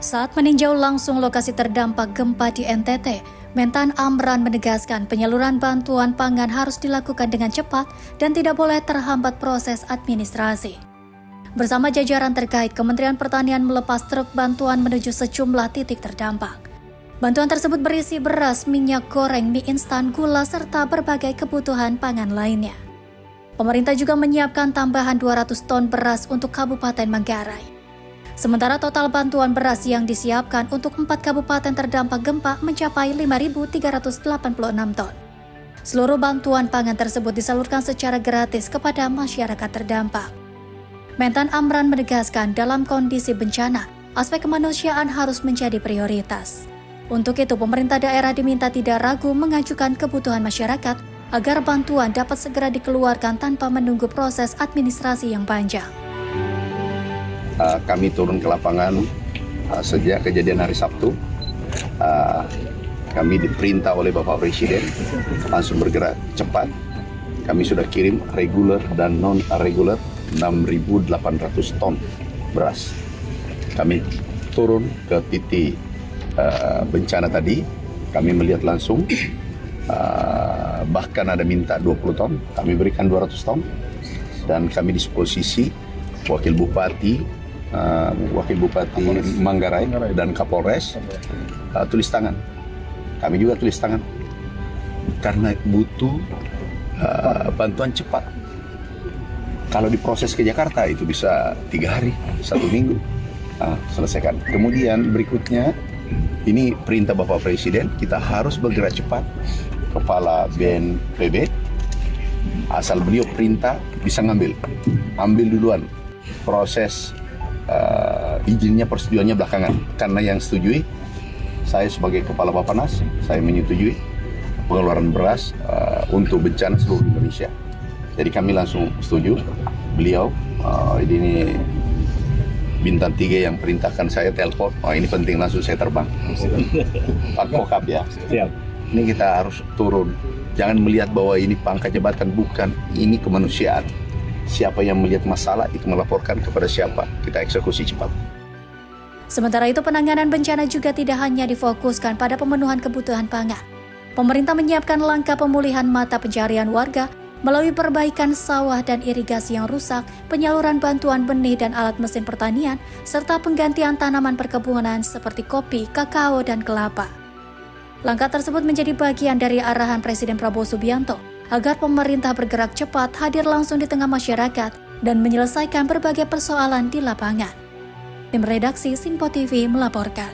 Saat meninjau langsung lokasi terdampak gempa di NTT, Mentan Amran menegaskan penyaluran bantuan pangan harus dilakukan dengan cepat dan tidak boleh terhambat proses administrasi. Bersama jajaran terkait, Kementerian Pertanian melepas truk bantuan menuju sejumlah titik terdampak. Bantuan tersebut berisi beras, minyak goreng, mie instan, gula, serta berbagai kebutuhan pangan lainnya. Pemerintah juga menyiapkan tambahan 200 ton beras untuk Kabupaten Manggarai. Sementara total bantuan beras yang disiapkan untuk 4 kabupaten terdampak gempa mencapai 5.386 ton. Seluruh bantuan pangan tersebut disalurkan secara gratis kepada masyarakat terdampak. Mentan Amran menegaskan dalam kondisi bencana, aspek kemanusiaan harus menjadi prioritas. Untuk itu, pemerintah daerah diminta tidak ragu mengajukan kebutuhan masyarakat agar bantuan dapat segera dikeluarkan tanpa menunggu proses administrasi yang panjang. Kami turun ke lapangan sejak kejadian hari Sabtu. Kami diperintah oleh Bapak Presiden langsung bergerak cepat. Kami sudah kirim reguler dan non-reguler 6.800 ton beras. Kami turun ke titik bencana tadi. Kami melihat langsung, bahkan ada minta 20 ton, kami berikan 200 ton. Dan kami disposisi Wakil Bupati Manggarai dan Kapolres tulis tangan. Kami juga tulis tangan karena butuh bantuan cepat. Kalau diproses ke Jakarta itu bisa 3 hari, 1 minggu selesaikan. Kemudian berikutnya ini perintah Bapak Presiden, kita harus bergerak cepat. Kepala BNPB asal beliau perintah bisa ambil duluan. Proses izinnya, persetujuannya belakangan. Karena yang setujui, saya sebagai Kepala Bappenas, saya menyetujui pengeluaran beras untuk bencana seluruh Indonesia. Jadi kami langsung setuju. Beliau, ini Bintang 3 yang perintahkan saya telepon, ini penting, langsung saya terbang. Pak Kokap ya. Siap. Ini kita harus turun. Jangan melihat bahwa ini pangkat jabatan, bukan. Ini kemanusiaan. Siapa yang melihat masalah itu melaporkan kepada siapa, kita eksekusi cepat. Sementara itu, penanganan bencana juga tidak hanya difokuskan pada pemenuhan kebutuhan pangan. Pemerintah menyiapkan langkah pemulihan mata pencarian warga melalui perbaikan sawah dan irigasi yang rusak, penyaluran bantuan benih dan alat mesin pertanian, serta penggantian tanaman perkebunan seperti kopi, kakao, dan kelapa. Langkah tersebut menjadi bagian dari arahan Presiden Prabowo Subianto agar pemerintah bergerak cepat, hadir langsung di tengah masyarakat, dan menyelesaikan berbagai persoalan di lapangan. Tim redaksi Simpo TV melaporkan.